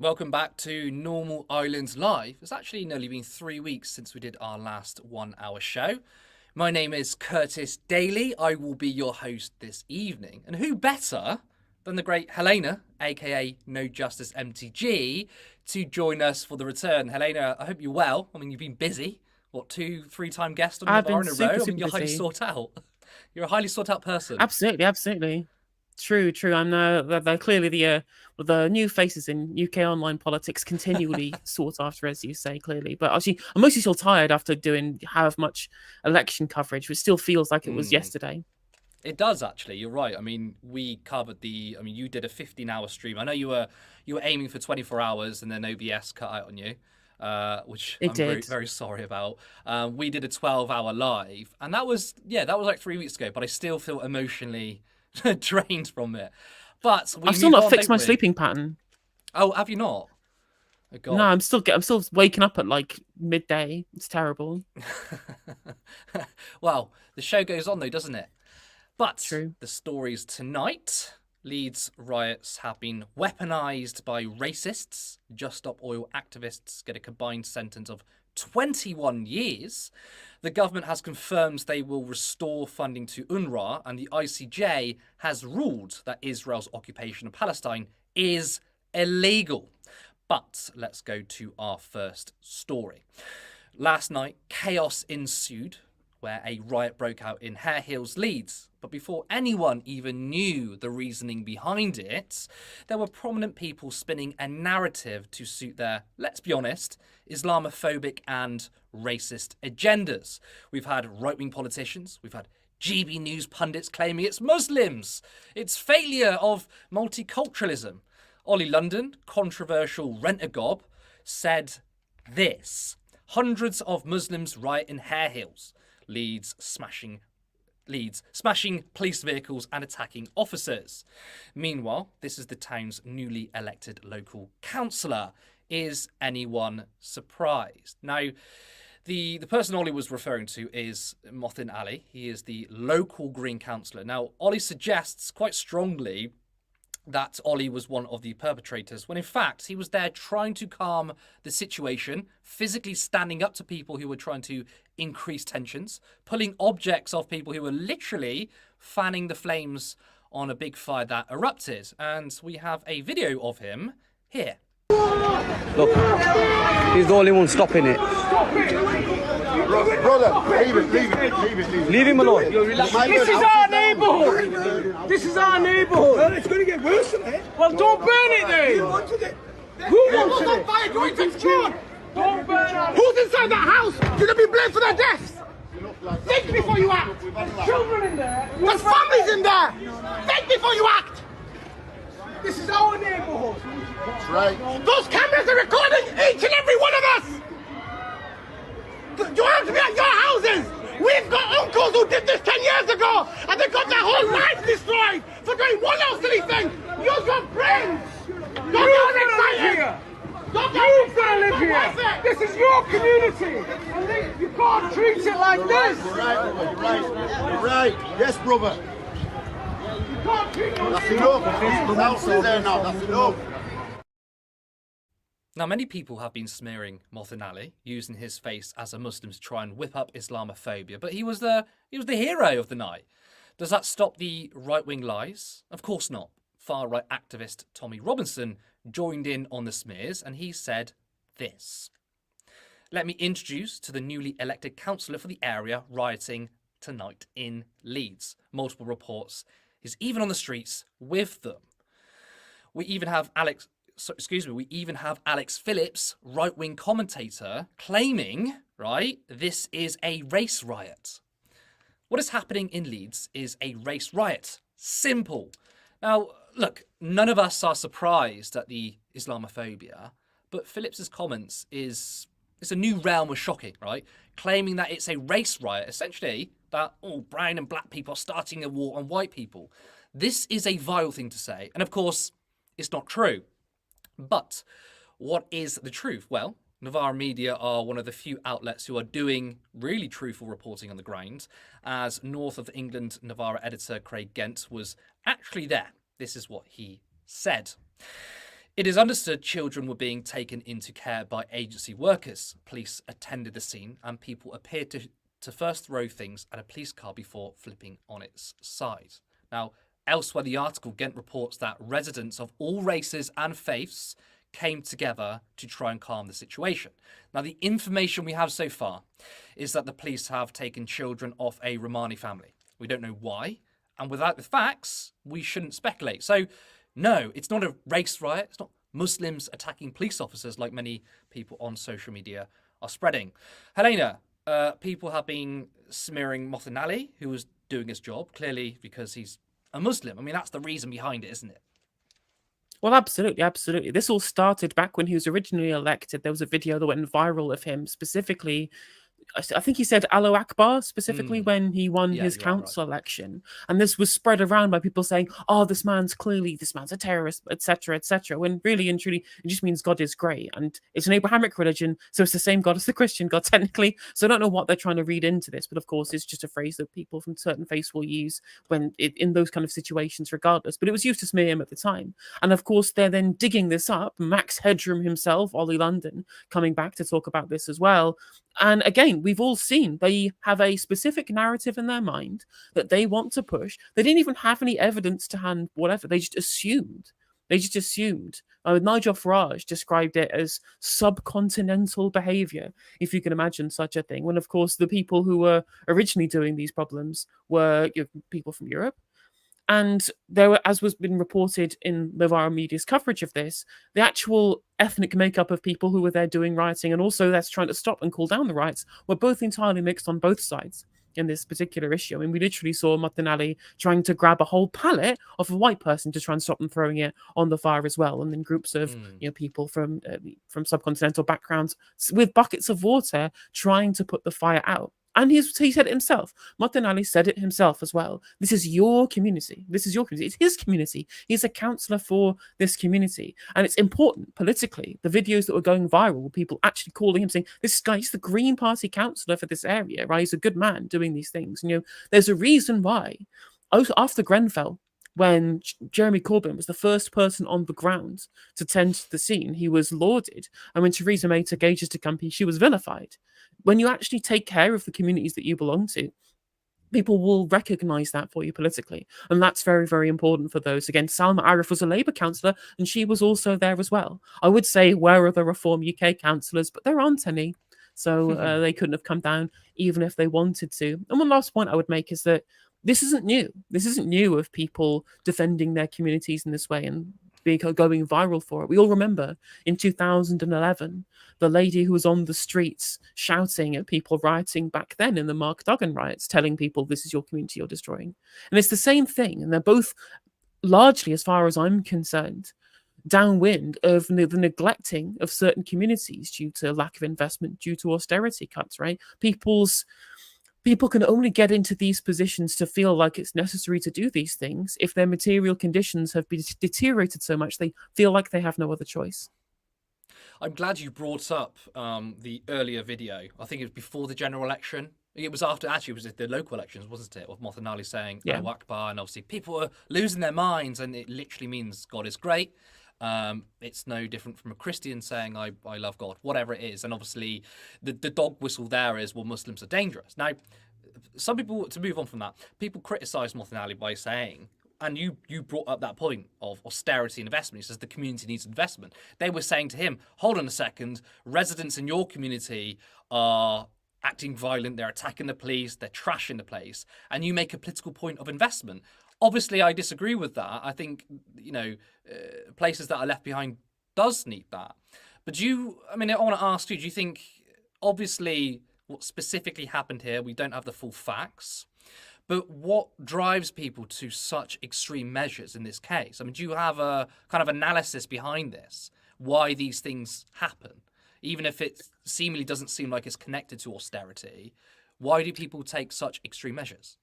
Welcome back to Normal Islands Live. It's actually nearly been 3 weeks since we did our last 1 hour show. My name is Curtis Daly. I will be your host this evening. And who better than the great Helena, aka No Justice MTG, to join us for the return. Helena, I hope you're well. I mean, you've been busy. What, 2-3 time guest on I've Navarre been in a super, row? I super mean, you're highly busy. sought out. You're a highly sought out person. Absolutely. True. I'm they're clearly the new faces in UK online politics, continually sought after, as you say, clearly. But actually, I'm mostly still tired after doing however much election coverage, which still feels like it was yesterday. It does actually. You're right. I mean, we covered the. I mean, you did a 15-hour stream. I know you were aiming for 24 hours, and then OBS cut out on you, which It I'm very did. very sorry about. We did a 12-hour live, and that was like 3 weeks ago. But I still feel emotionally drained from it. But we I've still move not on, fixed don't my we? sleeping pattern. Oh, have you not? Oh No, God. I'm still waking up at like midday. It's terrible. Well, the show goes on though, doesn't it? But True. the stories tonight. Leeds riots have been weaponised by racists. Just Stop Oil activists get a combined sentence of 21 years. The government has confirmed they will restore funding to UNRWA, and the ICJ has ruled that Israel's occupation of Palestine is illegal. But let's go to our first story. Last night, chaos ensued where a riot broke out in Hare Hills, Leeds. But before anyone even knew the reasoning behind it, there were prominent people spinning a narrative to suit their, let's be honest, Islamophobic and racist agendas. We've had right-wing politicians, we've had GB News pundits claiming it's Muslims, it's failure of multiculturalism. Ollie London, controversial rent-a-gob, said this: hundreds of Muslims riot in Hare Hills. Leeds smashing police vehicles and attacking officers. Meanwhile, this is the town's newly elected local councillor. Is anyone surprised? Now, the person Ollie was referring to is Mothin Ali. He is the local Green councillor. Now, Ollie suggests quite strongly that Ollie was one of the perpetrators, when in fact he was there trying to calm the situation, physically standing up to people who were trying to increase tensions, pulling objects off people who were literally fanning the flames on a big fire that erupted. And we have a video of him here. Look, he's the only one stopping it. Brother, leave it. Leave him alone. This is our neighbourhood. This is our neighbourhood. Well, it's going to get worse than it. Well, don't burn it then. Who wanted it? Who wanted it? Fire, don't explode. Don't burn it. Who's inside that house? You're going to be blamed for their deaths. Think before you act. There's children in there. There's families in there. Think before you act. This is our neighbourhood. That's right. Those cameras are recording each and every one of us. You have to be at your houses. We've got uncles who did this 10 years ago, and they got their whole life destroyed for doing one little silly thing. You've got brains. Don't get excited. You've got to live here. This is your community, and you can't treat it like this. You're right. Yes, brother. You can't treat it. That's enough. That's there now. That's enough. Now, many people have been smearing Mothin Ali, using his face as a Muslim to try and whip up Islamophobia, but he was the hero of the night. Does that stop the right-wing lies? Of course not. Far-right activist Tommy Robinson joined in on the smears, and he said this: let me introduce to the newly elected councillor for the area rioting tonight in Leeds. Multiple reports he's even on the streets with them. We even have Alex Phillips, right-wing commentator, claiming, right, this is a race riot. What is happening in Leeds is a race riot. Simple. Now, look, none of us are surprised at the Islamophobia, but Phillips's comments it's a new realm of shocking, right? Claiming that it's a race riot, essentially that brown and black people are starting a war on white people. This is a vile thing to say, and of course, it's not true. But what is the truth? Well, Navarre Media are one of the few outlets who are doing really truthful reporting on the ground, as North of England Navarre editor Craig Gent was actually there. This is what he said. It is understood children were being taken into care by agency workers. Police attended the scene and people appeared to first throw things at a police car before flipping on its side. Now, elsewhere, the article Ghent reports that residents of all races and faiths came together to try and calm the situation. Now, the information we have so far is that the police have taken children off a Romani family. We don't know why, and without the facts, we shouldn't speculate. So, no, it's not a race riot. It's not Muslims attacking police officers like many people on social media are spreading. Helena, people have been smearing Mohsen Ali, who was doing his job, clearly because he's a Muslim. I mean, that's the reason behind it, isn't it? Well, absolutely, absolutely. This all started back when he was originally elected. There was a video that went viral of him specifically. I think he said Allahu Akbar specifically when he won his council election. And this was spread around by people saying, oh, this man's a terrorist, etc., etc. When really and truly, it just means God is great. And it's an Abrahamic religion, so it's the same God as the Christian God, technically. So I don't know what they're trying to read into this. But of course, it's just a phrase that people from certain faiths will use in those kind of situations, regardless. But it was used to smear him at the time. And of course, they're then digging this up. Max Headroom himself, Ollie London, coming back to talk about this as well. And again, we've all seen they have a specific narrative in their mind that they want to push. They didn't even have any evidence to hand, whatever. They just assumed. Nigel Farage described it as subcontinental behavior, if you can imagine such a thing. When, of course, the people who were originally doing these problems were people from Europe. And there were, as was been reported in the viral media's coverage of this, the actual ethnic makeup of people who were there doing rioting and also that's trying to stop and cool down the riots were both entirely mixed on both sides in this particular issue. I mean, we literally saw Mohsen Ali trying to grab a whole pallet of a white person to try and stop them throwing it on the fire as well. And then groups of people from subcontinental backgrounds with buckets of water trying to put the fire out. And he said it himself. Mohsen Ali said it himself as well. This is your community. This is your community. It's his community. He's a councillor for this community. And it's important politically. The videos that were going viral were people actually calling him saying, this guy, he's the Green Party councillor for this area, right? He's a good man doing these things. And, there's a reason why. After Grenfell, when Jeremy Corbyn was the first person on the ground to tend to the scene, he was lauded. And when Theresa May took ages to campaign, she was vilified. When you actually take care of the communities that you belong to, people will recognise that for you politically. And that's very, very important for those. Again, Salma Arif was a Labour councillor, and she was also there as well. I would say, where are the Reform UK councillors? But there aren't any. So they couldn't have come down even if they wanted to. And one last point I would make is that this isn't new. This isn't new of people defending their communities in this way and going viral for it. We all remember in 2011, the lady who was on the streets shouting at people rioting back then in the Mark Duggan riots, telling people this is your community you're destroying. And it's the same thing. And they're both largely, as far as I'm concerned, downwind of the neglecting of certain communities due to lack of investment, due to austerity cuts, right? People can only get into these positions to feel like it's necessary to do these things if their material conditions have been deteriorated so much they feel like they have no other choice. I'm glad you brought up the earlier video. I think it was before the general election. It was after, actually, it was the local elections, wasn't it? With Mohsen Ali saying Allahu Akbar, and obviously people are losing their minds, and it literally means God is great. It's no different from a Christian saying, I love God, whatever it is. And obviously the dog whistle there is, well, Muslims are dangerous. Now, some people, to move on from that, people criticise Mohsen Ali by saying, and you brought up that point of austerity and investment. He says the community needs investment. They were saying to him, hold on a second, residents in your community are acting violent, they're attacking the police, they're trashing the place, and you make a political point of investment. Obviously, I disagree with that. I think, places that are left behind does need that. But I want to ask you, do you think, obviously, what specifically happened here, we don't have the full facts, but what drives people to such extreme measures in this case? I mean, do you have a kind of analysis behind this, why these things happen? Even if it seemingly doesn't seem like it's connected to austerity, why do people take such extreme measures?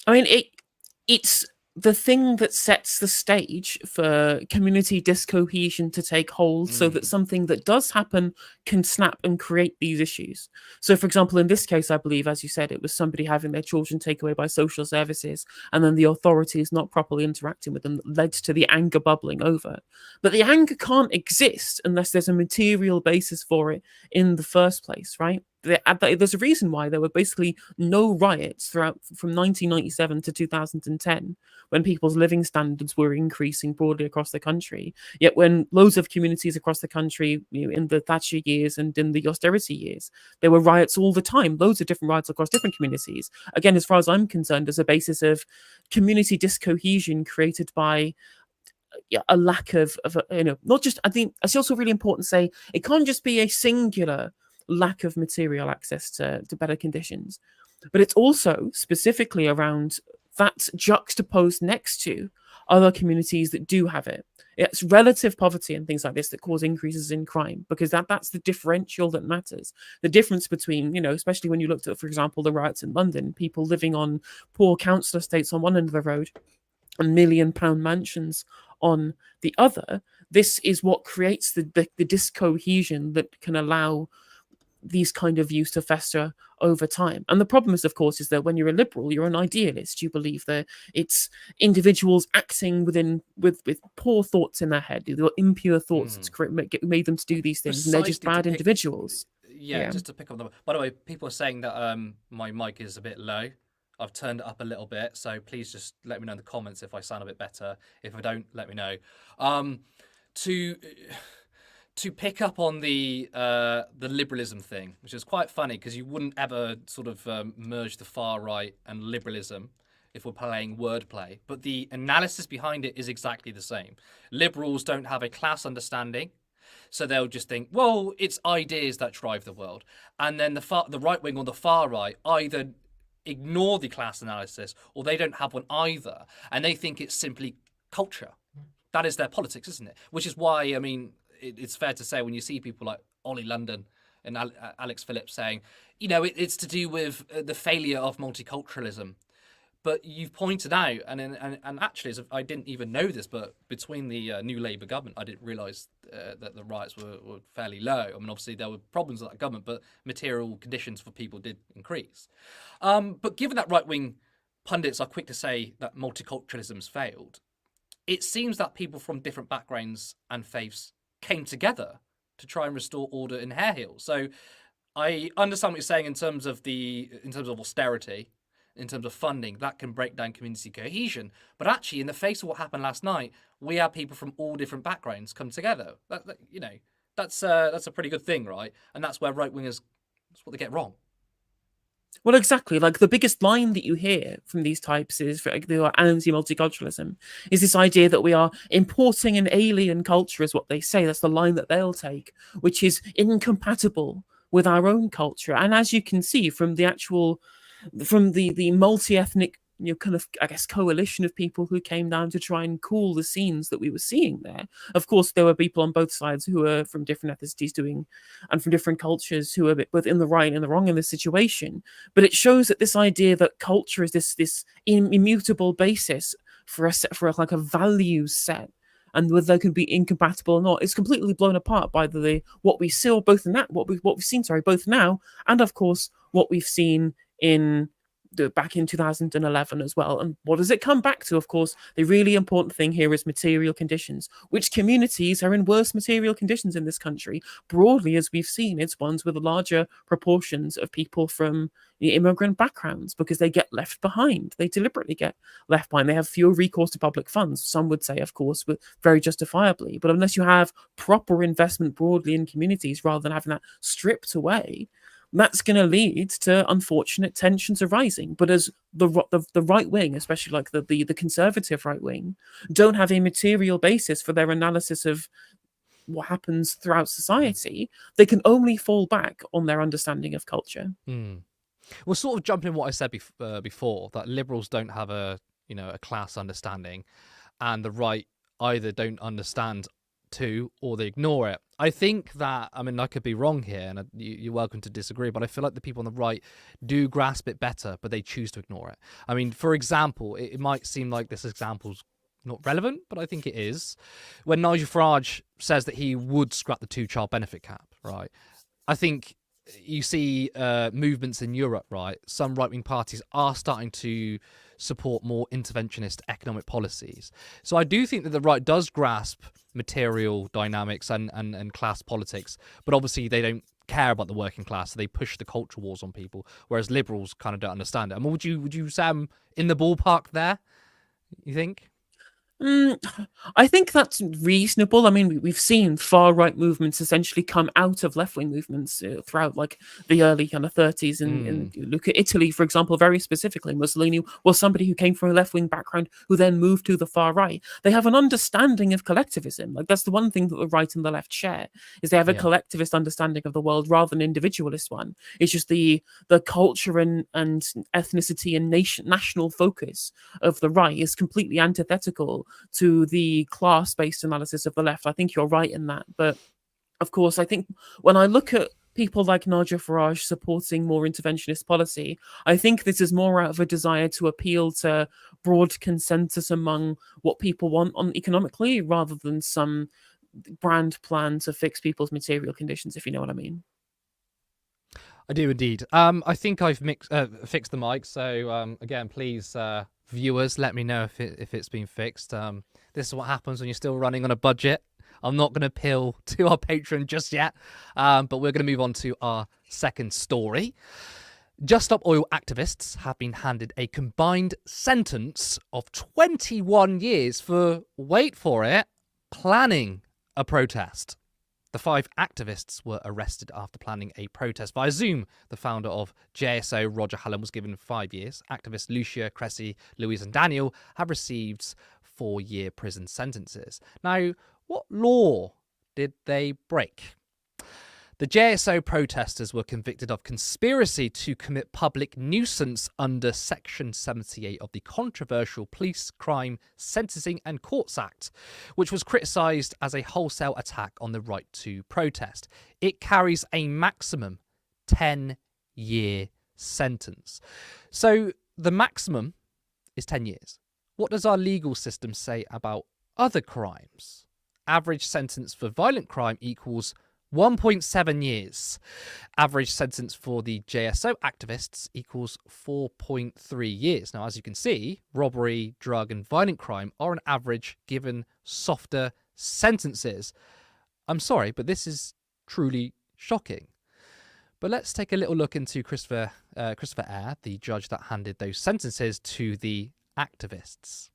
I mean, it's the thing that sets the stage for community discohesion to take hold so that something that does happen can snap and create these issues. So, for example, in this case, I believe, as you said, it was somebody having their children taken away by social services and then the authorities not properly interacting with them that led to the anger bubbling over. But the anger can't exist unless there's a material basis for it in the first place, right? There's a reason why there were basically no riots throughout from 1997 to 2010 when people's living standards were increasing broadly across the country. Yet when loads of communities across the country, in the Thatcher years and in the austerity years, there were riots all the time, loads of different riots across different communities. Again, as far as I'm concerned, as a basis of community discohesion created by a lack of not just, I think it's also really important to say it can't just be a singular lack of material access to better conditions, but it's also specifically around that juxtaposed next to other communities that do have it. It's relative poverty and things like this that cause increases in crime, because that's the differential that matters. The difference between, especially when you looked at, for example, the riots in London, people living on poor council estates on one end of the road and £1 million mansions on the other. This is what creates the discohesion that can allow these kind of views to fester over time. And the problem is, of course, is that when you're a liberal, you're an idealist. You believe that it's individuals acting with poor thoughts in their head, or impure thoughts that made them to do these things, and they're just bad individuals. Yeah, just to pick up on that. By the way, people are saying that my mic is a bit low. I've turned it up a little bit, so please just let me know in the comments if I sound a bit better. If I don't, let me know. To pick up on the liberalism thing, which is quite funny because you wouldn't ever sort of merge the far right and liberalism if we're playing wordplay. But the analysis behind it is exactly the same. Liberals don't have a class understanding, so they'll just think, well, it's ideas that drive the world. And then the right wing or the far right either ignore the class analysis or they don't have one either, and they think it's simply culture. That is their politics, isn't it? Which is why, I mean, it's fair to say when you see people like Ollie London and Alex Phillips saying, it's to do with the failure of multiculturalism. But you've pointed out, and actually, I didn't even know this, but between the new Labour government, I didn't realise that the riots were fairly low. I mean, obviously, there were problems with that government, but material conditions for people did increase. But given that right-wing pundits are quick to say that multiculturalism's failed, it seems that people from different backgrounds and faiths came together to try and restore order in Hare Hill. So I understand what you're saying in terms of austerity, in terms of funding, that can break down community cohesion. But actually, in the face of what happened last night, we have people from all different backgrounds come together. That's a pretty good thing, right? And that's where right wingers, that's what they get wrong. Well, exactly. Like the biggest line that you hear from these types is for the anti-multiculturalism is this idea that we are importing an alien culture, is what they say. That's the line that they'll take, which is incompatible with our own culture. And as you can see from the multi-ethnic, kind of, I guess, coalition of people who came down to try and cool the scenes that we were seeing there. Of course, there were people on both sides who were from different ethnicities and from different cultures who were both in the right and the wrong in this situation. But it shows that this idea that culture is this immutable basis for a values set, and whether they can be incompatible or not, is completely blown apart by what we saw both now, and of course what we've seen back in 2011 as well. And what does it come back to? Of course, the really important thing here is material conditions. Which communities are in worse material conditions in this country? Broadly, as we've seen, it's ones with larger proportions of people from the immigrant backgrounds, because they get left behind. They deliberately get left behind. They have fewer recourse to public funds. Some would say, of course, but very justifiably. But unless you have proper investment broadly in communities, rather than having that stripped away, that's going to lead to unfortunate tensions arising. But as the right wing, especially like the conservative right wing, don't have a material basis for their analysis of what happens throughout society, they can only fall back on their understanding of culture. Well, sort of jumping in what I said before, that liberals don't have a class understanding, and the right either don't understand to or they ignore it. I think that, I mean, I could be wrong here, and you're welcome to disagree, but I feel like the people on the right do grasp it better, but they choose to ignore it. I mean, for example, it might seem like this example's not relevant, but I think it is. When Nigel Farage says that he would scrap the 2-child benefit cap, right? I think you see movements in Europe, right? Some right-wing parties are starting to support more interventionist economic policies. So I do think that the right does grasp material dynamics and class politics, but obviously they don't care about the working class, so they push the culture wars on people, whereas liberals kind of don't understand it. I mean, would you say I'm in the ballpark there, you think? I think that's reasonable. I mean, we've seen far-right movements essentially come out of left-wing movements throughout, like, the early kind of 30s. And look at Italy, for example, very specifically. Mussolini was somebody who came from a left-wing background who then moved to the far right. They have an understanding of collectivism. Like, that's the one thing that the right and the left share, is they have a collectivist understanding of the world rather than an individualist one. It's just the culture and ethnicity and national focus of the right is completely antithetical to the class-based analysis of the left. I think you're right in that. But of course, I think when I look at people like Nigel Farage supporting more interventionist policy, I think this is more out of a desire to appeal to broad consensus among what people want on economically, rather than some grand plan to fix people's material conditions, if you know what I mean. I do indeed. I think I've fixed the mic. So again, please, viewers, let me know if it's been fixed. This is what happens when you're still running on a budget. I'm not going to appeal to our patron just yet, but we're going to move on to our second story. Just Stop Oil activists have been handed a combined sentence of 21 years for, wait for it, planning a protest. The 5 activists were arrested after planning a protest via Zoom. The founder of JSO, Roger Hallam, was given 5 years. Activists Lucia, Cressy, Louise and Daniel have received 4-year prison sentences. Now, what law did they break? The JSO protesters were convicted of conspiracy to commit public nuisance under Section 78 of the controversial Police Crime Sentencing and Courts Act, which was criticised as a wholesale attack on the right to protest. It carries a maximum 10-year sentence. So the maximum is 10 years. What does our legal system say about other crimes? Average sentence for violent crime equals 1.7 years. Average sentence for the JSO activists equals 4.3 years. Now, as you can see, robbery, drug and violent crime are on average given softer sentences. I'm sorry, but this is truly shocking. But let's take a little look into Christopher Eyre, the judge that handed those sentences to the activists.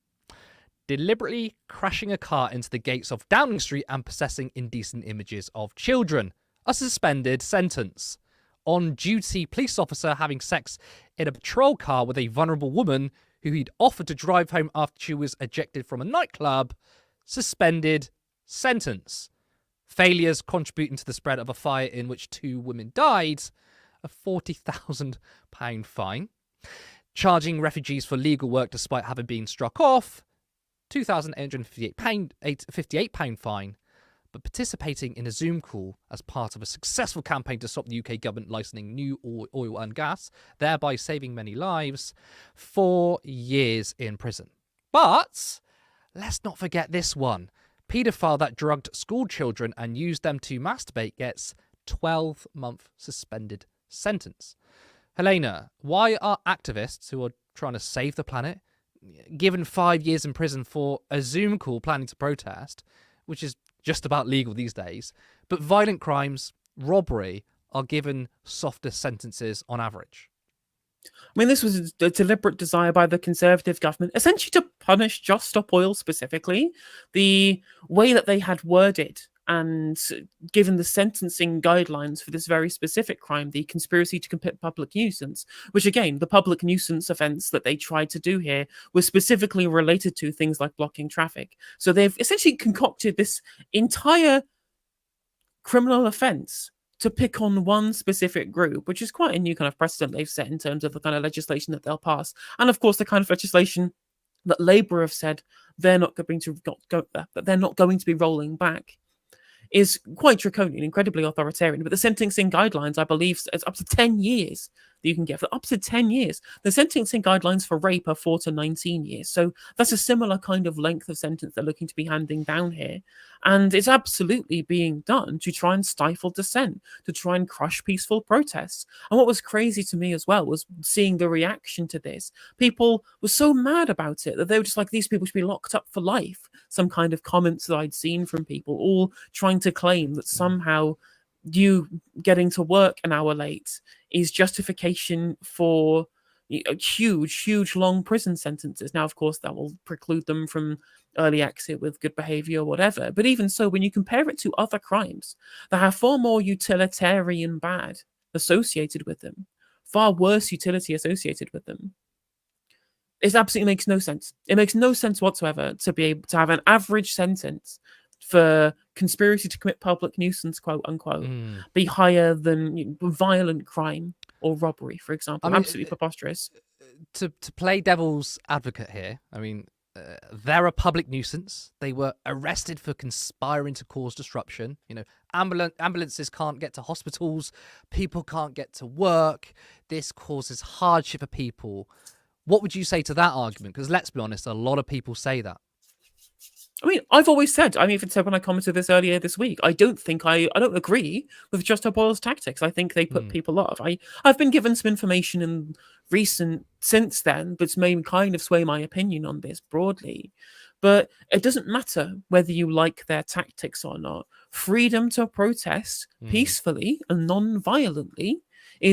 Deliberately crashing a car into the gates of Downing Street and possessing indecent images of children. A suspended sentence. On-duty police officer having sex in a patrol car with a vulnerable woman who he'd offered to drive home after she was ejected from a nightclub. Suspended sentence. Failures contributing to the spread of a fire in which 2 women died. A £40,000 fine. Charging refugees for legal work despite having been struck off. £2,858 fine, but participating in a Zoom call as part of a successful campaign to stop the UK government licensing new oil and gas, thereby saving many lives, 4 years in prison. But let's not forget this one. Paedophile that drugged school children and used them to masturbate gets 12-month suspended sentence. Helena, why are activists who are trying to save the planet given 5 years in prison for a Zoom call planning to protest, which is just about legal these days, but violent crimes, robbery, are given softer sentences on average? I mean, this was a deliberate desire by the Conservative government, essentially to punish Just Stop Oil specifically. The way that they had worded and given the sentencing guidelines for this very specific crime, the conspiracy to commit public nuisance, which again, the public nuisance offence that they tried to do here was specifically related to things like blocking traffic. So they've essentially concocted this entire criminal offence to pick on one specific group, which is quite a new kind of precedent they've set in terms of the kind of legislation that they'll pass. And of course, the kind of legislation that Labour have said they're not going to be rolling back. is quite draconian, incredibly authoritarian. But the sentencing guidelines, I believe, is up to 10 years that you can get for up to 10 years. The sentencing guidelines for rape are 4 to 19 years. So that's a similar kind of length of sentence they're looking to be handing down here. And it's absolutely being done to try and stifle dissent, to try and crush peaceful protests. And what was crazy to me as well was seeing the reaction to this. People were so mad about it that they were just like, these people should be locked up for life. Some kind of comments that I'd seen from people, all trying to claim that somehow you getting to work an hour late is justification for huge, long prison sentences. Now, of course, that will preclude them from early exit with good behavior or whatever. But even so, when you compare it to other crimes that have far more utilitarian bad associated with them, far worse utility associated with them, it absolutely makes no sense. It makes no sense whatsoever to be able to have an average sentence for conspiracy to commit public nuisance, quote unquote, be higher than violent crime or robbery, for example. I mean, absolutely preposterous. To play devil's advocate here, I mean, they're a public nuisance. They were arrested for conspiring to cause disruption. You know, ambulances can't get to hospitals. People can't get to work. This causes hardship for people. What would you say to that argument? Because let's be honest, a lot of people say that. I mean, I've always said, I even said when I commented this earlier this week, I don't agree with Just Stop Oil's tactics. I think they put people off. I've been given some information since then that's made kind of sway my opinion on this broadly. But it doesn't matter whether you like their tactics or not. Freedom to protest peacefully and non-violently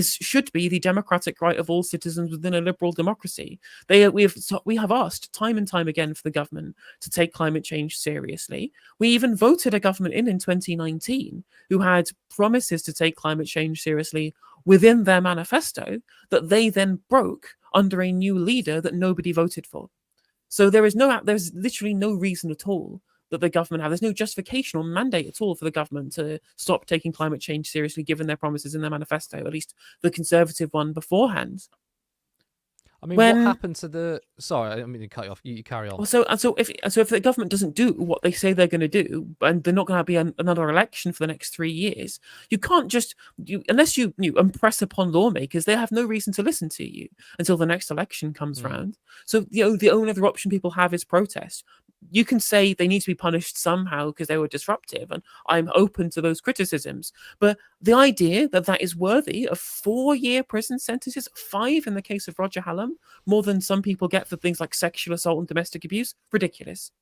should be the democratic right of all citizens within a liberal democracy. We have asked time and time again for the government to take climate change seriously. We even voted a government in 2019 who had promises to take climate change seriously within their manifesto that they then broke under a new leader that nobody voted for. So there's literally no reason at all that the government have. There's no justification or mandate at all for the government to stop taking climate change seriously, given their promises in their manifesto, at least the Conservative one beforehand. I mean, what happened to the... Sorry, I didn't mean to cut you off. You carry on. Well, so if the government doesn't do what they say they're going to do, and they're not going to be another election for the next 3 years, you can't just... unless you impress upon lawmakers, they have no reason to listen to you until the next election comes round. So the only other option people have is protest. You can say they need to be punished somehow because they were disruptive, and I'm open to those criticisms. But the idea that is worthy of 4-year prison sentences, 5 in the case of Roger Hallam, more than some people get for things like sexual assault and domestic abuse, ridiculous.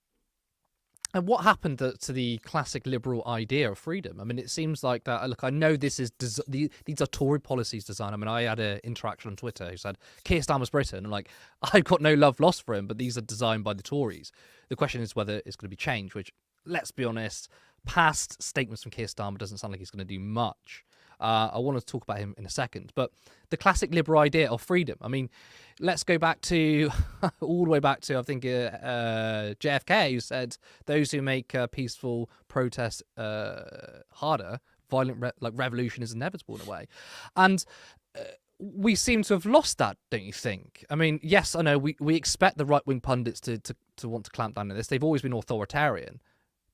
And what happened to the classic liberal idea of freedom? I mean, it seems like that. Look, I know this is these are Tory policies designed. I mean, I had an interaction on Twitter who said Keir Starmer's Britain, and like, I've got no love lost for him, but these are designed by the Tories. The question is whether it's going to be changed. Which, let's be honest, past statements from Keir Starmer doesn't sound like he's going to do much. I want to talk about him in a second, but the classic liberal idea of freedom. I mean, let's go back to all the way back to, I think, JFK, who said those who make peaceful protest harder, violent revolution is inevitable in a way. And we seem to have lost that, don't you think? I mean, yes, I know we expect the right-wing pundits to want to clamp down on this. They've always been authoritarian,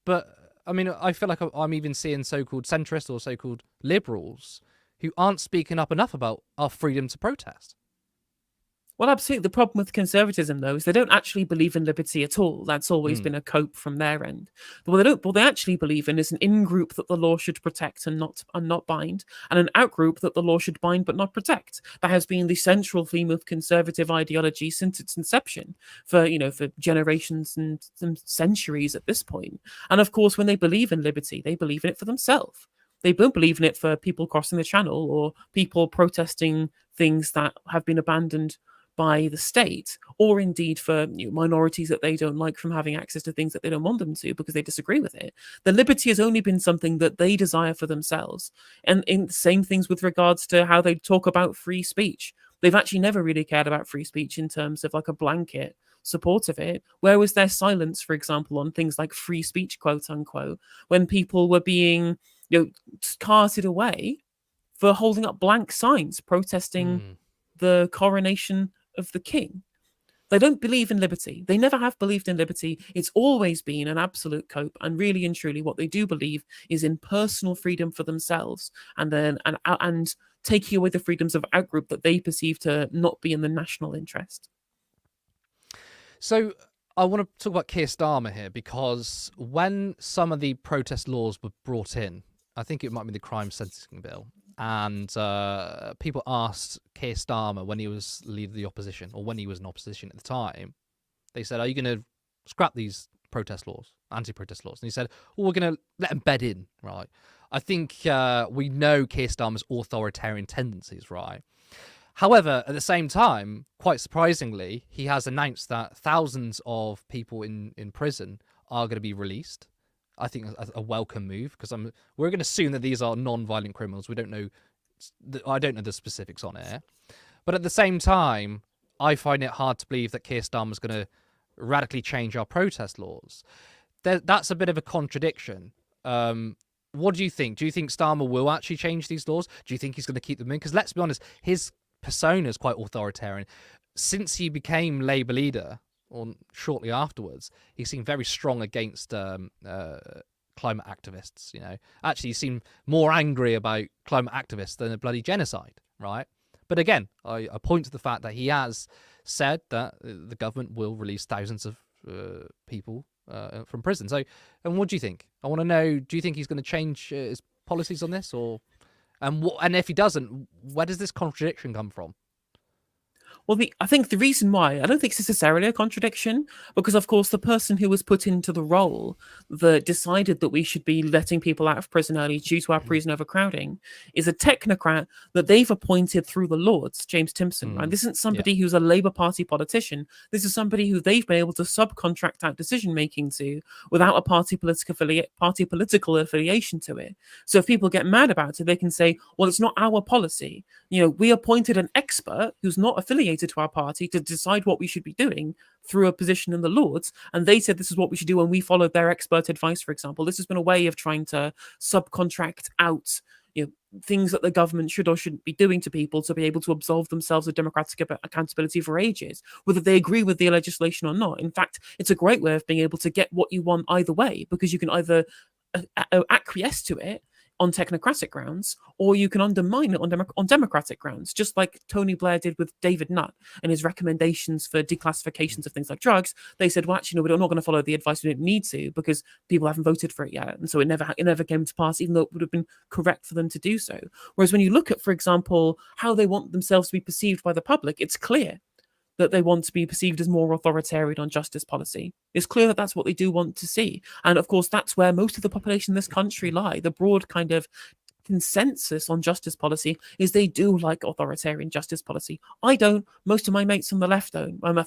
but I mean, I feel like I'm even seeing so-called centrists or so-called liberals who aren't speaking up enough about our freedom to protest. Well, absolutely. The problem with conservatism, though, is they don't actually believe in liberty at all. That's always been a cope from their end. But what they actually believe in is an in-group that the law should protect and not bind, and an out-group that the law should bind but not protect. That has been the central theme of conservative ideology since its inception, for generations and centuries at this point. And of course, when they believe in liberty, they believe in it for themselves. They don't believe in it for people crossing the channel or people protesting things that have been abandoned by the state, or indeed for minorities that they don't like from having access to things that they don't want them to because they disagree with it. The liberty has only been something that they desire for themselves. And in the same things with regards to how they talk about free speech. They've actually never really cared about free speech in terms of like a blanket support of it. Where was their silence, for example, on things like free speech, quote unquote, when people were being carted away for holding up blank signs protesting the coronation of the king? They don't believe in liberty. They never have believed in liberty. It's always been an absolute cope. And really and truly, what they do believe is in personal freedom for themselves, and taking away the freedoms of our group that they perceive to not be in the national interest. So I want to talk about Keir Starmer here, because when some of the protest laws were brought in, I think it might be the crime sentencing bill, and people asked Keir Starmer when he was leader of the opposition, or when he was in opposition at the time, they said, are you going to scrap these protest laws, anti-protest laws? And he said, well, we're going to let them bed in, right? I think we know Keir Starmer's authoritarian tendencies, right? However, at the same time, quite surprisingly, he has announced that thousands of people in prison are going to be released. I think a welcome move, because we're going to assume that these are non-violent criminals. We don't know. I don't know the specifics on it. But at the same time, I find it hard to believe that Keir Starmer is going to radically change our protest laws. That's a bit of a contradiction. What do you think? Do you think Starmer will actually change these laws? Do you think he's going to keep them in? Because let's be honest, his persona is quite authoritarian. Since he became Labour leader, or shortly afterwards, he seemed very strong against climate activists. You know, actually, he seemed more angry about climate activists than a bloody genocide, right? But again, I point to the fact that he has said that the government will release thousands of people from prison. So, and what do you think? I want to know, do you think he's going to change his policies on this, or and if he doesn't, where does this contradiction come from? Well, I think the reason why, I don't think it's necessarily a contradiction, because, of course, the person who was put into the role that decided that we should be letting people out of prison early due to our prison overcrowding is a technocrat that they've appointed through the Lords, James Timpson. Right? This isn't somebody who's a Labour Party politician. This is somebody who they've been able to subcontract out decision-making to without a party political affiliation to it. So if people get mad about it, they can say, well, it's not our policy. You know, we appointed an expert who's not affiliated to our party to decide what we should be doing through a position in the Lords, and they said this is what we should do, and we followed their expert advice, for example. This has been a way of trying to subcontract out, you know, things that the government should or shouldn't be doing to people to be able to absolve themselves of democratic accountability for ages, whether they agree with the legislation or not. In fact, it's a great way of being able to get what you want either way, because you can either acquiesce to it on technocratic grounds, or you can undermine it on democratic grounds, just like Tony Blair did with David Nutt and his recommendations for declassifications of things like drugs. They said, well, actually, no, we're not going to follow the advice. We don't need to, because people haven't voted for it yet. And so it never came to pass, even though it would have been correct for them to do so. Whereas when you look at, for example, how they want themselves to be perceived by the public, it's clear that they want to be perceived as more authoritarian on justice policy. It's clear that that's what they do want to see. And of course, that's where most of the population in this country lie. The broad kind of consensus on justice policy is they do like authoritarian justice policy. I don't. Most of my mates on the left don't. I don't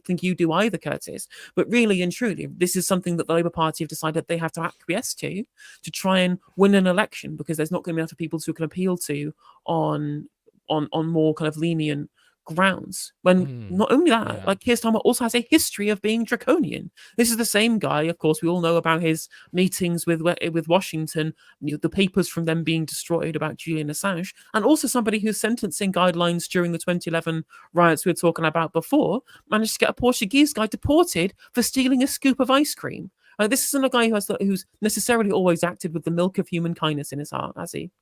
think you do either, Curtis. But really and truly, this is something that the Labour Party have decided they have to acquiesce to try and win an election, because there's not going to be enough people who can appeal to on more kind of lenient grounds. When not only that, like Keir Starmer also has a history of being draconian. This is the same guy, of course, we all know about his meetings with Washington, you know, the papers from them being destroyed about Julian Assange, and also somebody whose sentencing guidelines during the 2011 riots we were talking about before managed to get a Portuguese guy deported for stealing a scoop of ice cream. This isn't a guy who's necessarily always acted with the milk of human kindness in his heart, has he?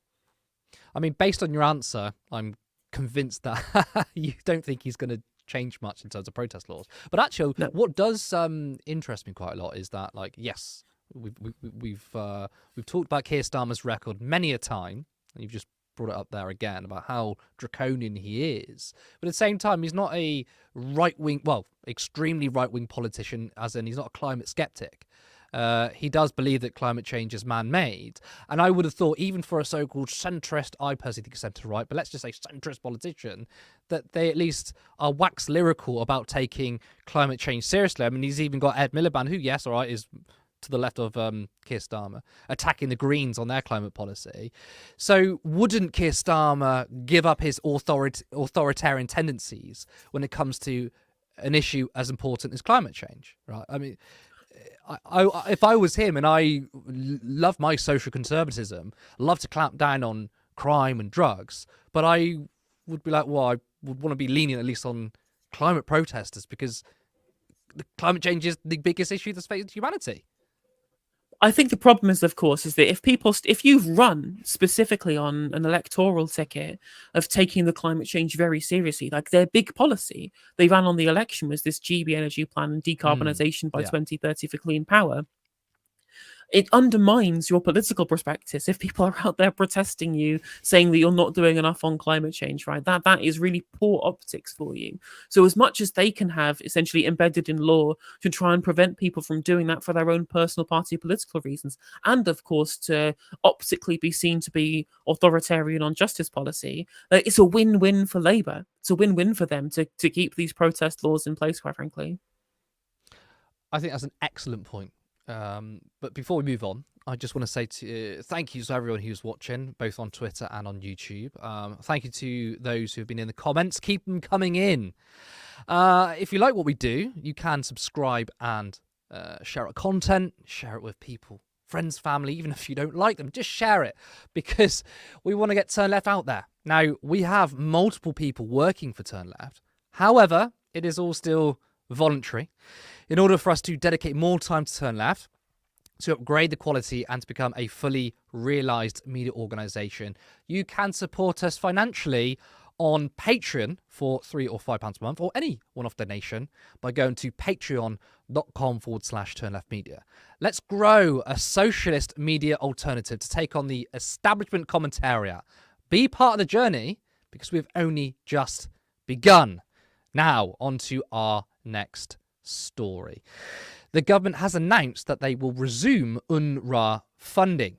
I mean, based on your answer, I'm convinced that you don't think he's going to change much in terms of protest laws. But actually, what does interest me quite a lot is that, like, yes, we've talked about Keir Starmer's record many a time, and you've just brought it up there again about how draconian he is. But at the same time, he's not a extremely right-wing politician, as in he's not a climate skeptic. He does believe that climate change is man-made. And I would have thought, even for a so-called centrist, I personally think centre-right, but let's just say centrist politician, that they at least are wax lyrical about taking climate change seriously. I mean, he's even got Ed Miliband, who, yes, all right, is to the left of Keir Starmer, attacking the Greens on their climate policy. So wouldn't Keir Starmer give up his authoritarian tendencies when it comes to an issue as important as climate change, right? I mean, if I was him, and I love my social conservatism, love to clamp down on crime and drugs, but I would be like, well, I would want to be lenient at least on climate protesters, because the climate change is the biggest issue that's facing humanity. I think the problem is, of course, is that if you've run specifically on an electoral ticket of taking the climate change very seriously, like their big policy they ran on the election was this GB energy plan and decarbonisation by yeah. 2030 for clean power. It undermines your political prospectus if people are out there protesting you, saying that you're not doing enough on climate change, right? That is really poor optics for you. So as much as they can have essentially embedded in law to try and prevent people from doing that for their own personal party political reasons, and of course to optically be seen to be authoritarian on justice policy, it's a win-win for Labour. It's a win-win for them to keep these protest laws in place, quite frankly. I think that's an excellent point. But before we move on, I just want to say thank you to everyone who's watching, both on Twitter and on YouTube. Thank you to those who have been in the comments. Keep them coming in. If you like what we do, you can subscribe and share our content, share it with people, friends, family, even if you don't like them, just share it, because we want to get Turn Left out there. Now, we have multiple people working for Turn Left. However, it is all still voluntary. In order for us to dedicate more time to Turn Left, to upgrade the quality and to become a fully realised media organisation, you can support us financially on Patreon for £3 or £5 a month, or any one-off donation by going to patreon.com/turnleftmedia. Let's grow a socialist media alternative to take on the establishment commentariat. Be part of the journey, because we've only just begun. Now, on to our next story. The government has announced that they will resume UNRWA funding.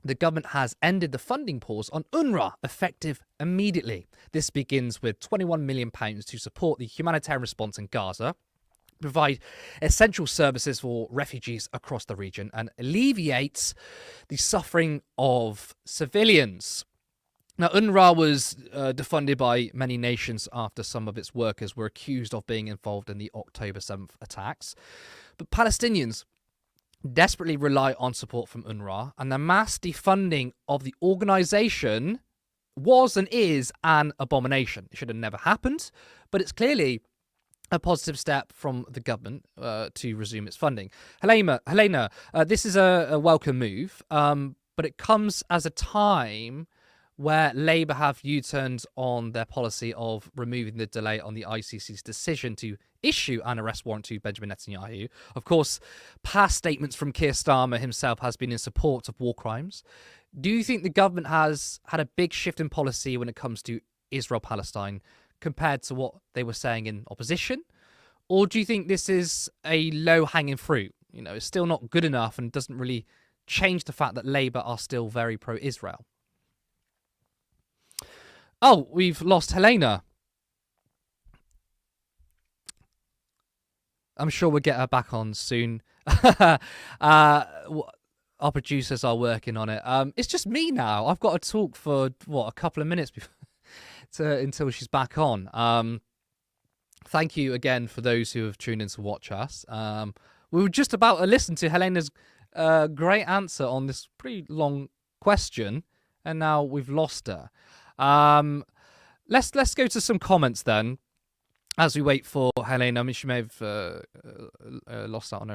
The government has ended the funding pause on UNRWA effective immediately. This begins with £21 million to support the humanitarian response in Gaza, provide essential services for refugees across the region, and alleviates the suffering of civilians. Now, UNRWA was defunded by many nations after some of its workers were accused of being involved in the October 7th attacks. But Palestinians desperately rely on support from UNRWA, and the mass defunding of the organisation was and is an abomination. It should have never happened, but it's clearly a positive step from the government to resume its funding. Helena, this is a welcome move, but it comes as a time where Labour have U-turned on their policy of removing the delay on the ICC's decision to issue an arrest warrant to Benjamin Netanyahu. Of course, past statements from Keir Starmer himself has been in support of war crimes. Do you think the government has had a big shift in policy when it comes to Israel-Palestine compared to what they were saying in opposition? Or do you think this is a low-hanging fruit? You know, it's still not good enough and doesn't really change the fact that Labour are still very pro-Israel? Oh, we've lost Helena. I'm sure we'll get her back on soon. Our producers are working on it. It's just me now. I've got to talk for, a couple of minutes before until she's back on. Thank you again for those who have tuned in to watch us. We were just about to listen to Helena's great answer on this pretty long question, and now we've lost her. Let's go to some comments then, as we wait for Helena. I mean, she may have lost out on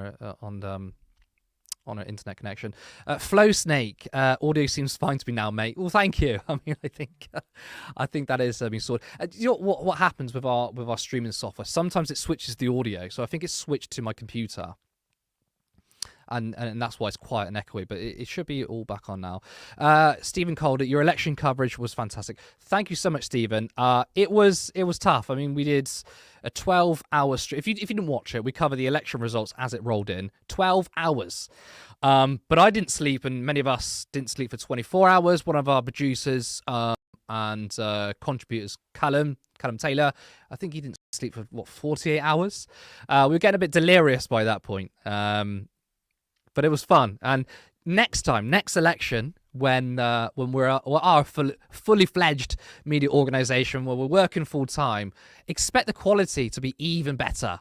her internet connection. Flow Snake, audio seems fine to me now, mate. Well, thank you. I mean, I think that is being sorted. You know what happens with our streaming software? Sometimes it switches the audio, so I think it's switched to my computer. And that's why it's quiet and echoey, but it should be all back on now. Stephen Calder, your election coverage was fantastic. Thank you so much, Stephen. It was tough. I mean, we did a 12-hour stream. If you didn't watch it, we covered the election results as it rolled in. 12 hours. But I didn't sleep, and many of us didn't sleep for 24 hours. One of our producers and contributors, Callum Taylor, I think he didn't sleep for, 48 hours? We were getting a bit delirious by that point. But it was fun. And next election, when we're our fully fledged media organisation, where we're working full time, expect the quality to be even better.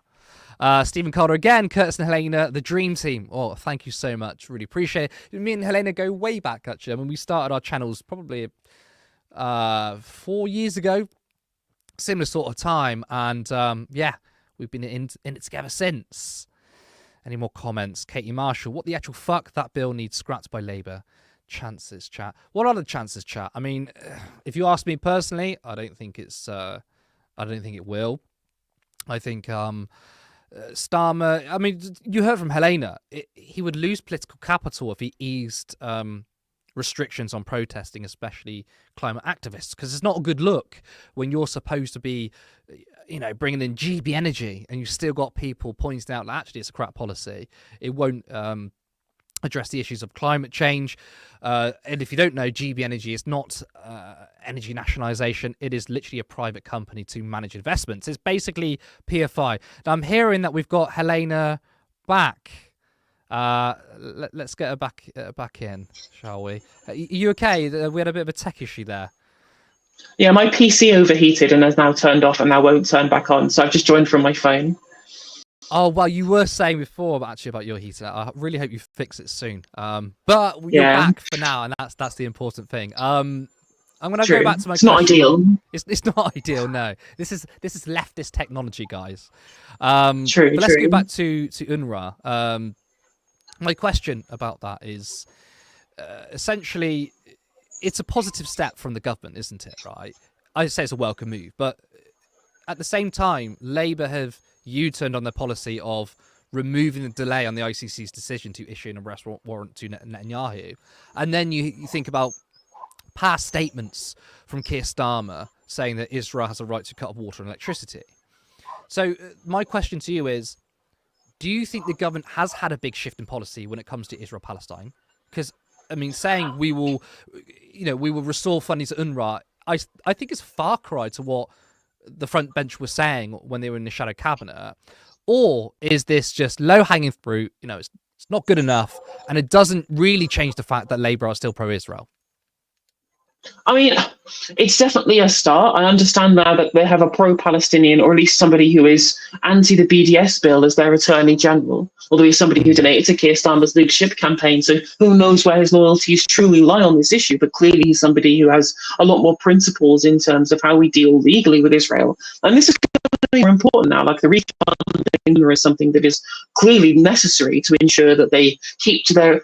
Stephen Calder again, Curtis and Helena, the dream team. Oh, thank you so much. Really appreciate it. Me and Helena go way back, actually. I mean, we started our channels probably 4 years ago. similar sort of time, and yeah, we've been in it together since. Any more comments? Katie Marshall, what the actual fuck? That bill needs scrapped by Labour. Chances, chat. What are the chances, chat? I mean, if you ask me personally, I don't think it's. I don't think it will. I think Starmer. I mean, you heard from Helena. He would lose political capital if he eased restrictions on protesting, especially climate activists, because it's not a good look when you're supposed to be, bringing in GB energy and you've still got people pointing out that actually it's a crap policy. It won't address the issues of climate change. And if you don't know, GB Energy is not energy nationalisation. It is literally a private company to manage investments. It's basically PFI. Now, I'm hearing that we've got Helena back. Let's get her back in, shall we? Are you okay? We had a bit of a tech issue there. Yeah, my PC overheated and has now turned off and now won't turn back on. So I've just joined from my phone. Oh, well, you were saying before about your heater. I really hope you fix it soon. But you're back for now, and that's the important thing. I'm going to go back to my. It's not ideal. It's not ideal. No, this is leftist technology, guys. True. But let's go back to UNRWA. My question about that is essentially, it's a positive step from the government, isn't it? Right? I say it's a welcome move, but at the same time, Labour have U-turned on their policy of removing the delay on the ICC's decision to issue an arrest warrant to Netanyahu. And then you think about past statements from Keir Starmer saying that Israel has a right to cut off water and electricity. So my question to you is, do you think the government has had a big shift in policy when it comes to Israel-Palestine? Because, I mean, saying we will restore funding to UNRWA, I think it's a far cry to what the front bench was saying when they were in the shadow cabinet. Or is this just low-hanging fruit? It's not good enough, and it doesn't really change the fact that Labour are still pro-Israel. I mean, it's definitely a start. I understand now that they have a pro-Palestinian, or at least somebody who is anti the BDS bill as their Attorney General, although he's somebody who donated to Keir Starmer's leadership campaign, so who knows where his loyalties truly lie on this issue, but clearly he's somebody who has a lot more principles in terms of how we deal legally with Israel. And this is more important now, like the refunding is something that is clearly necessary to ensure that they keep to their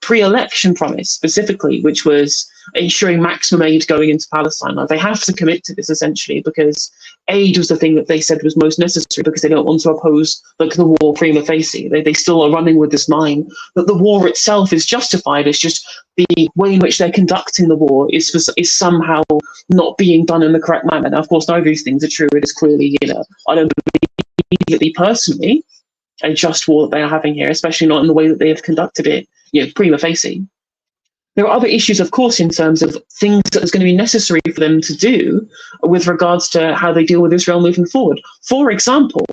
pre-election promise specifically, which was ensuring maximum aid going into Palestine. Like, they have to commit to this essentially because aid was the thing that they said was most necessary because they don't want to oppose the war prima facie. They still are running with this line that the war itself is justified. It's just the way in which they're conducting the war is somehow not being done in the correct manner. Now, of course, neither of these things are true. It is clearly, I don't believe immediately personally a just war that they are having here, especially not in the way that they have conducted it, prima facie. There are other issues, of course, in terms of things that is going to be necessary for them to do with regards to how they deal with Israel moving forward. For example,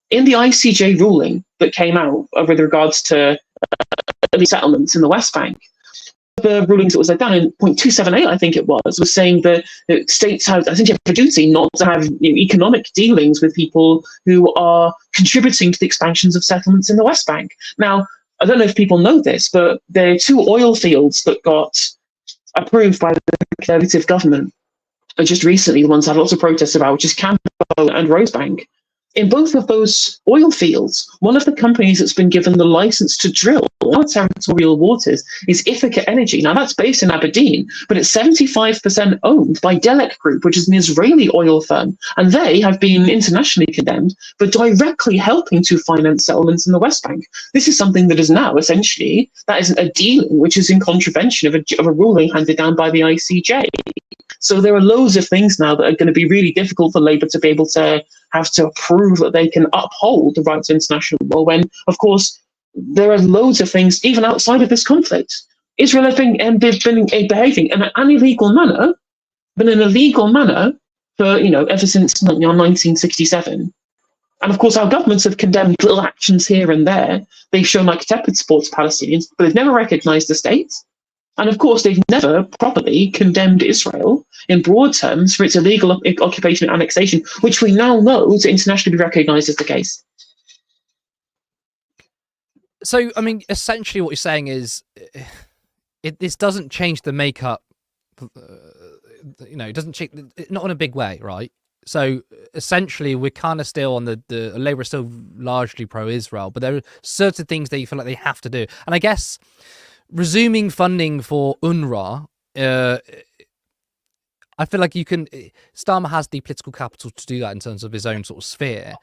in the ICJ ruling that came out with regards to the settlements in the West Bank, the rulings that was laid down in point 278, I think it was saying that states have, I think, have a duty not to have economic dealings with people who are contributing to the expansions of settlements in the West Bank. Now, I don't know if people know this, but there are two oil fields that got approved by the Conservative government just recently, the ones that had lots of protests about, which is Campo and Rosebank. In both of those oil fields, one of the companies that's been given the license to drill our territorial waters is Ithaca Energy. Now, that's based in Aberdeen, but it's 75% owned by Delek Group, which is an Israeli oil firm. And they have been internationally condemned for directly helping to finance settlements in the West Bank. This is something that is now essentially, that is a dealing which is in contravention of a ruling handed down by the ICJ. So there are loads of things now that are going to be really difficult for Labour to be able to have to prove that they can uphold the rights of international law when, of course, there are loads of things even outside of this conflict. Israel has been behaving in an illegal manner, for, ever since 1967. And of course, our governments have condemned little actions here and there. They've shown like tepid support to Palestinians, but they've never recognized the state. And of course, they've never properly condemned Israel in broad terms for its illegal occupation and annexation, which we now know to internationally be recognized as the case. So, I mean, essentially what you're saying is this doesn't change the makeup, it doesn't change, not in a big way, right? So essentially, we're kind of still on the Labour is still largely pro-Israel, but there are certain things that you feel like they have to do. And I guess resuming funding for UNRWA, I feel like Starmer has the political capital to do that in terms of his own sort of sphere,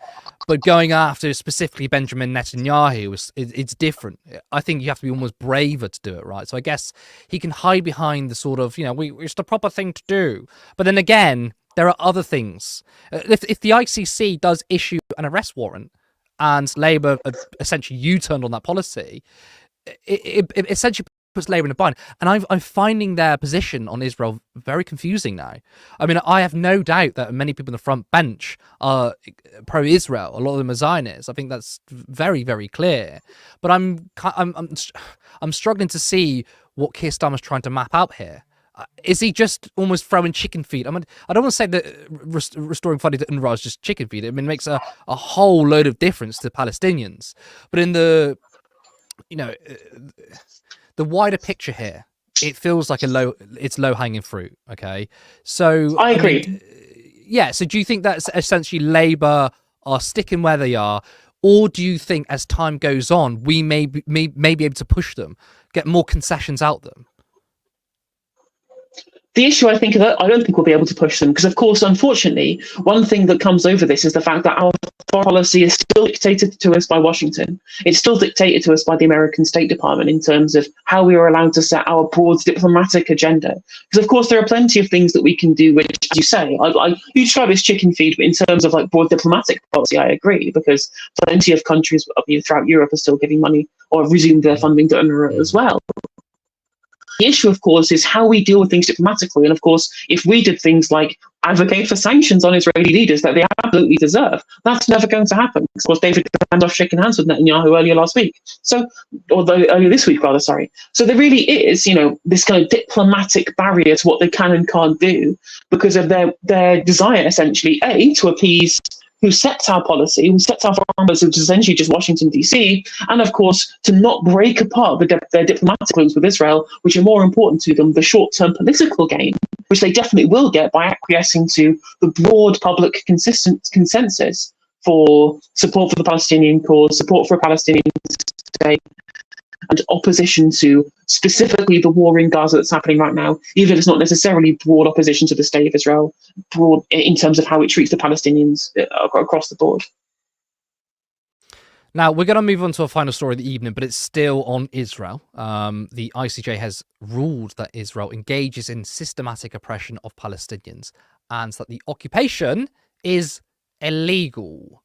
but going after specifically Benjamin Netanyahu, it's different. I think you have to be almost braver to do it, right? So I guess he can hide behind the sort of, it's the proper thing to do. But then again, there are other things. If the ICC does issue an arrest warrant and Labour essentially U-turned on that policy, it essentially puts Labour in a bind. And I'm finding their position on Israel very confusing now. I mean, I have no doubt that many people on the front bench are pro-Israel. A lot of them are Zionists. I think that's very, very clear. But I'm struggling to see what Keir Starmer's trying to map out here. Is he just almost throwing chicken feed? I mean, I don't want to say that restoring funding to UNRWA is just chicken feed. I mean, it makes a whole load of difference to Palestinians. But in the wider picture here, it feels like it's low-hanging fruit, okay? So I agree. So do you think that's essentially Labour are sticking where they are, or do you think as time goes on, we may be able to push them, get more concessions out them? The issue, I don't think we'll be able to push them because, of course, unfortunately, one thing that comes over this is the fact that our foreign policy is still dictated to us by Washington. It's still dictated to us by the American State Department in terms of how we are allowed to set our broad diplomatic agenda. Because, of course, there are plenty of things that we can do, which, as you say, you describe as chicken feed, but in terms of like broad diplomatic policy, I agree, because plenty of countries throughout Europe are still giving money or resumed their funding to UNRWA as well. The issue, of course, is how we deal with things diplomatically. And, of course, if we did things like advocate for sanctions on Israeli leaders that they absolutely deserve, that's never going to happen. Of course, David Randolph shaking hands with Netanyahu earlier this week, sorry. So there really is, this kind of diplomatic barrier to what they can and can't do because of their desire, essentially, to appease who sets our policy, who sets our foreign policy, which is essentially just Washington, D.C., and, of course, to not break apart their diplomatic links with Israel, which are more important to them, the short-term political gain, which they definitely will get by acquiescing to the broad public consensus for support for the Palestinian cause, support for a Palestinian state, and opposition to specifically the war in Gaza that's happening right now, even if it's not necessarily broad opposition to the state of Israel, broad in terms of how it treats the Palestinians across the board. Now, we're going to move on to a final story of the evening, but it's still on Israel. The ICJ has ruled that Israel engages in systematic oppression of Palestinians and that the occupation is illegal.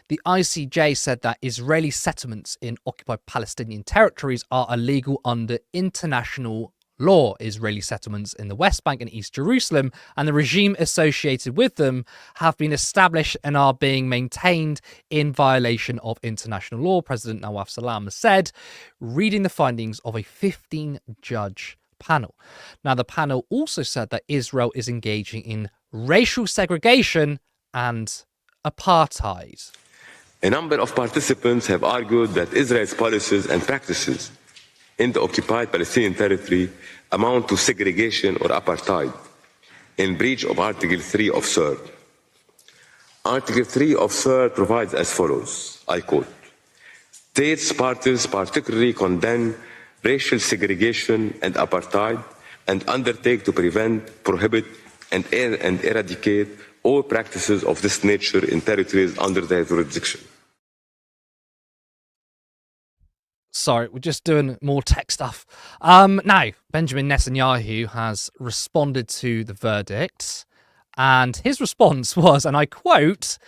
The ICJ said that Israeli settlements in occupied Palestinian territories are illegal under international law. Israeli settlements in the West Bank and East Jerusalem and the regime associated with them have been established and are being maintained in violation of international law, President Nawaf Salam said, reading the findings of a 15-judge panel. Now, the panel also said that Israel is engaging in racial segregation and apartheid. A number of participants have argued that Israel's policies and practices in the occupied Palestinian territory amount to segregation or apartheid in breach of Article 3 of CERD. Article 3 of CERD provides as follows, I quote, "States parties particularly condemn racial segregation and apartheid and undertake to prevent, prohibit, and eradicate all practices of this nature in territories under their jurisdiction." Sorry, we're just doing more tech stuff. Now, Benjamin Netanyahu has responded to the verdict, and his response was, and I quote,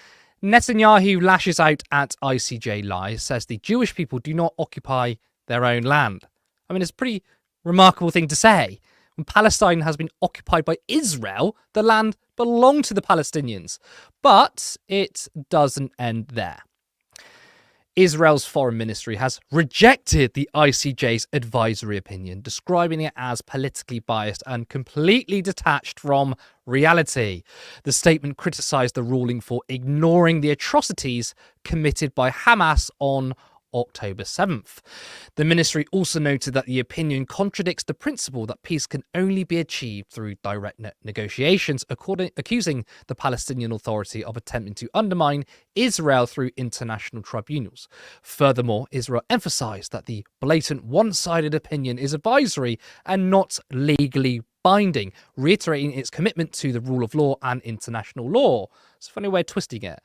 Netanyahu lashes out at ICJ lies, says the Jewish people do not occupy their own land. I mean, it's a pretty remarkable thing to say. When Palestine has been occupied by Israel, the land belonged to the Palestinians. But it doesn't end there. Israel's foreign ministry has rejected the ICJ's advisory opinion, describing it as politically biased and completely detached from reality. The statement criticised the ruling for ignoring the atrocities committed by Hamas on October 7th. The ministry also noted that the opinion contradicts the principle that peace can only be achieved through direct negotiations, accusing the Palestinian Authority of attempting to undermine Israel through international tribunals. Furthermore, Israel emphasized that the blatant one-sided opinion is advisory and not legally binding, reiterating its commitment to the rule of law and international law. It's a funny way of twisting it.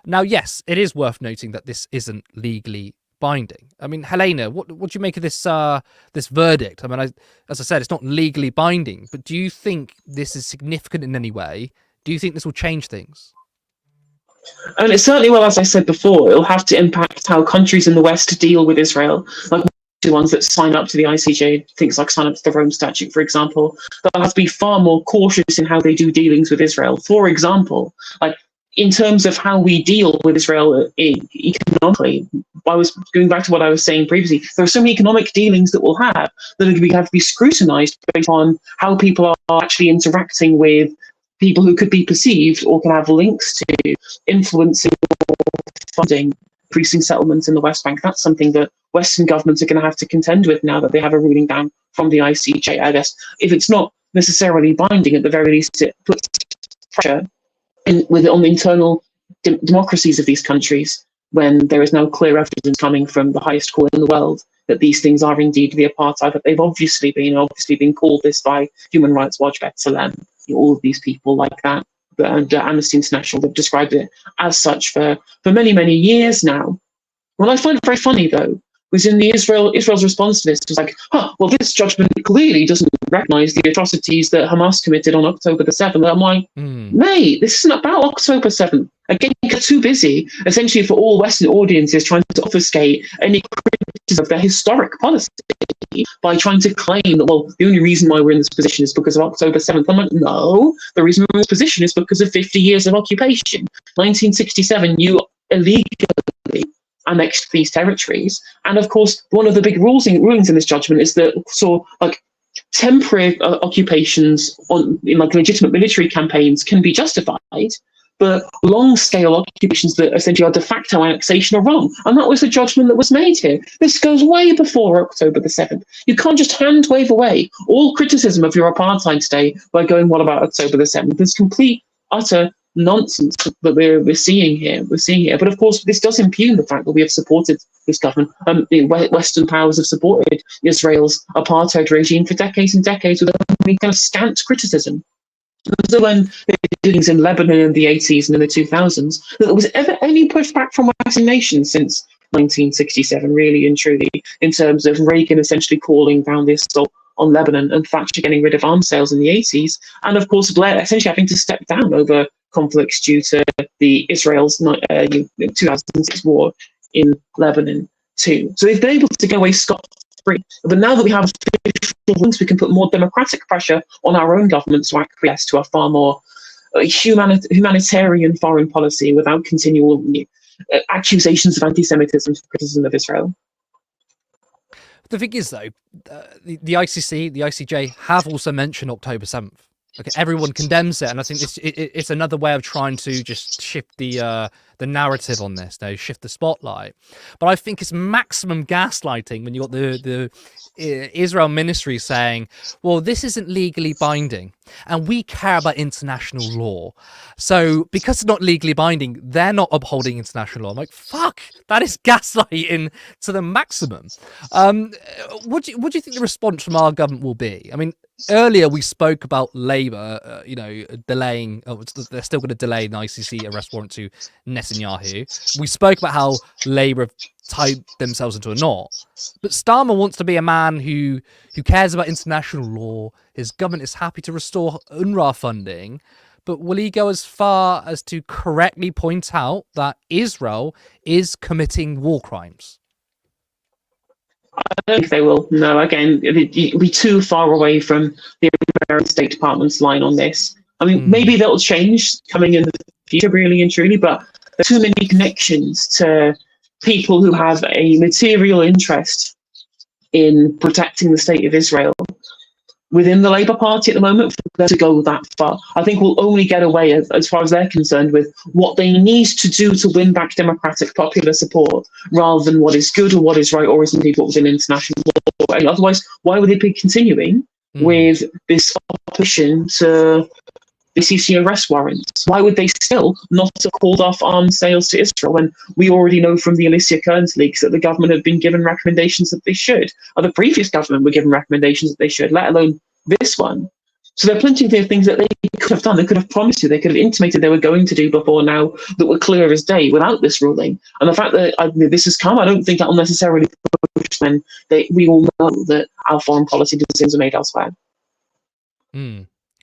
Now, yes, it is worth noting that this isn't legally binding. I mean, Helena, what do you make of this this verdict? I mean, as I said, it's not legally binding, but do you think this is significant in any way? Do you think this will change things? And it certainly will, as I said before, it'll have to impact how countries in the West deal with Israel. Like the ones that sign up to the ICJ, things like sign up to the Rome Statute, for example, they'll have to be far more cautious in how they do dealings with Israel. For example, like in terms of how we deal with Israel economically, I was going back to what I was saying previously. There are so many economic dealings that we'll have that are going to have to be scrutinized based on how people are actually interacting with people who could be perceived or can have links to influencing or funding increasing settlements in the West Bank. That's something that Western governments are going to have to contend with now that they have a ruling down from the ICJ. I guess if it's not necessarily binding, at the very least it puts pressure on the internal democracies of these countries, when there is now clear evidence coming from the highest court in the world that these things are indeed the apartheid that they've obviously been called this by Human Rights Watch, B'Tselem, all of these people like that, and Amnesty International have described it as such for many, many years now. What I find very funny, though, was in Israel's response to this was like, well, this judgment clearly doesn't recognise the atrocities that Hamas committed on October the 7th. I'm like, mate, this isn't about October 7th. Again, you're too busy, essentially, for all Western audiences trying to obfuscate any criticism of their historic policy by trying to claim that, well, the only reason why we're in this position is because of October 7th. I'm like, no, the reason we're in this position is because of 50 years of occupation. 1967, you illegally annexed these territories. And of course, one of the big rulings in this judgment is that temporary occupations in legitimate military campaigns can be justified, but long-scale occupations that essentially are de facto annexation are wrong. And that was the judgment that was made here. This goes way before October the 7th. You can't just hand-wave away all criticism of your apartheid today by going, what about October the 7th? There's complete, utter nonsense that we're seeing here. But of course, this does impugn the fact that we have supported this government. Western powers have supported Israel's apartheid regime for decades and decades with only kind of scant criticism. So when there were dealings in Lebanon in the 80s and in the 2000s, that there was ever any pushback from Western nations since 1967, really and truly, in terms of Reagan essentially calling down the assault on Lebanon and Thatcher getting rid of arms sales in the 80s, and of course Blair essentially having to step down over conflicts due to the Israel's 2006 war in Lebanon too. So they've been able to get away scot-free. But now that we have official rulings, we can put more democratic pressure on our own governments to acquiesce to a far more humanitarian foreign policy without continual accusations of anti-Semitism and criticism of Israel. The thing is, though, the ICC, the ICJ have also mentioned October 7th. Okay, everyone condemns it, and I think it's another way of trying to just shift the narrative on this, shift the spotlight. But I think it's maximum gaslighting when you got the Israel ministry saying, well, this isn't legally binding, and we care about international law. So because it's not legally binding, they're not upholding international law. I'm like, fuck, that is gaslighting to the maximum. What do you think the response from our government will be? I mean, earlier we spoke about Labour, delaying. They're still going to delay an ICC arrest warrant to Netanyahu. We spoke about how Labour have tied themselves into a knot. But Starmer wants to be a man who cares about international law. His government is happy to restore UNRWA funding. But will he go as far as to correctly point out that Israel is committing war crimes? I don't think they will. No, again, it'd be too far away from the American State Department's line on this. I mean, maybe that'll change coming in the future, really and truly, but there's too many connections to people who have a material interest in protecting the state of Israel within the Labour Party at the moment for them to go that far. I think we'll only get away, as far as they're concerned, with what they need to do to win back democratic popular support, rather than what is good or what is right, or is indeed what was in international law. Otherwise, why would they be continuing with this opposition to the ICJ arrest warrants? Why would they still not have called off arms sales to Israel when we already know from the Alicia Kearns leaks that the government have been given recommendations that they should, or the previous government were given recommendations that they should, let alone this one? So there are plenty of things that they could have done. They could have promised you, they could have intimated they were going to do before now that were clear as day without this ruling. And the fact that this has come, I don't think that will necessarily push when we all know that our foreign policy decisions are made elsewhere.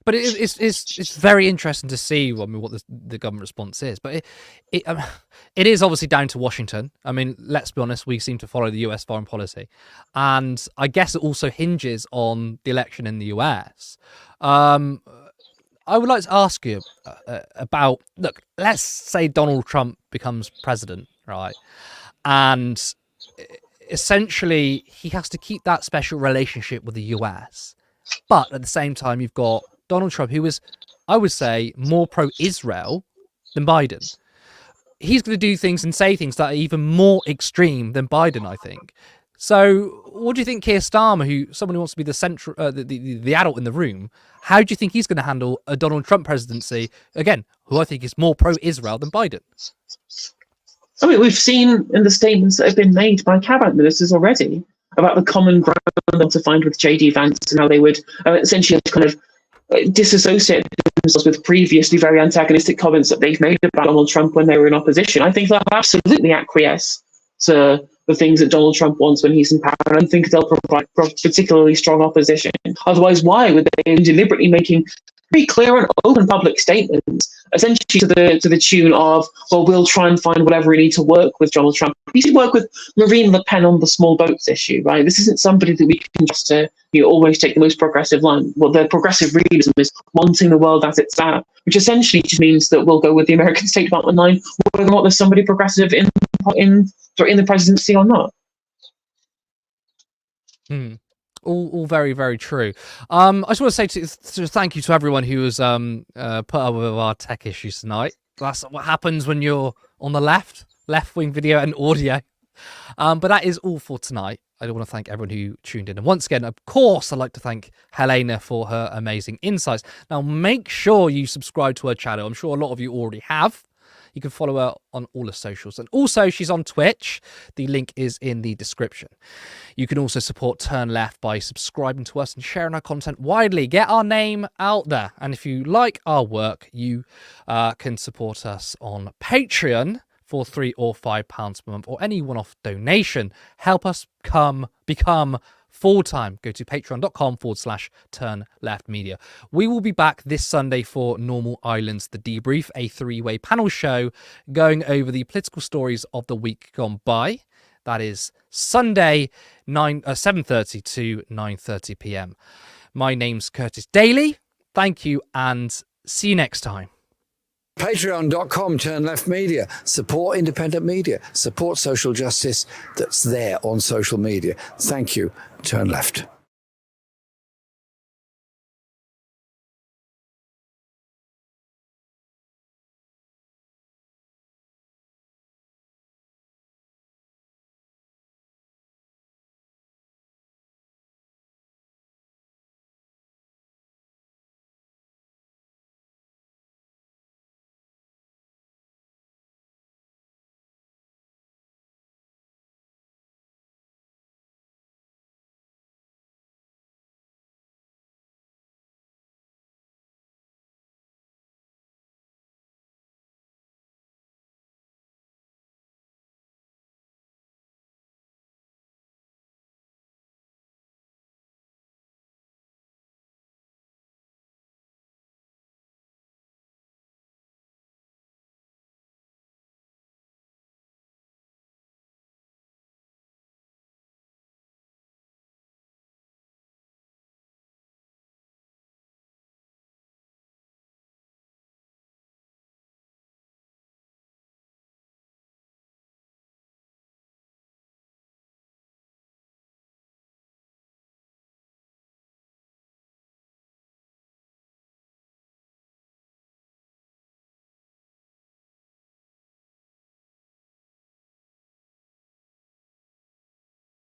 But it's very interesting to see what the government response is. But it is obviously down to Washington. I mean, let's be honest, we seem to follow the US foreign policy. And I guess it also hinges on the election in the US. I would like to ask you about, look, let's say Donald Trump becomes president, right? And essentially he has to keep that special relationship with the US. But at the same time, you've got Donald Trump, who is, I would say, more pro-Israel than Biden. He's going to do things and say things that are even more extreme than Biden, I think. So what do you think Keir Starmer, someone who wants to be the central, the adult in the room, how do you think he's going to handle a Donald Trump presidency, again, who I think is more pro-Israel than Biden? I mean, we've seen in the statements that have been made by cabinet ministers already about the common ground they want to find with JD Vance and how they would essentially kind of disassociate themselves with previously very antagonistic comments that they've made about Donald Trump when they were in opposition. I think they'll absolutely acquiesce to the things that Donald Trump wants when he's in power. I don't think they'll provide particularly strong opposition. Otherwise, why would they be deliberately making very clear and open public statements, essentially to the tune of, well, we'll try and find whatever we need to work with Donald Trump. We should work with Marine Le Pen on the small boats issue, right? This isn't somebody that we can just always take the most progressive line. Well, the progressive realism is wanting the world as it's at, which essentially just means that we'll go with the American State Department line, whether or not there's somebody progressive in the presidency or not. All very, very true. I just want to say to thank you to everyone who has put up with our tech issues tonight. That's what happens when you're on the left-wing video and audio. But that is all for tonight. I want to thank everyone who tuned in. And once again, of course, I'd like to thank Helena for her amazing insights. Now, make sure you subscribe to her channel. I'm sure a lot of you already have. You can follow her on all the socials. And also, she's on Twitch. The link is in the description. You can also support Turn Left by subscribing to us and sharing our content widely. Get our name out there. And if you like our work, you can support us on Patreon for £3 or £5 per month, or any one-off donation. Help us become full-time. Go to patreon.com/turnleftmedia. We will be back this Sunday for Normal Islands The Debrief, a three-way panel show going over the political stories of the week gone by. That is Sunday, 7:30 to 9:30 p.m. My name's Curtis Daly. Thank you, and see you next time. Patreon.com, Turn Left Media. Support independent media. Support social justice that's there on social media. Thank you. Turn Left.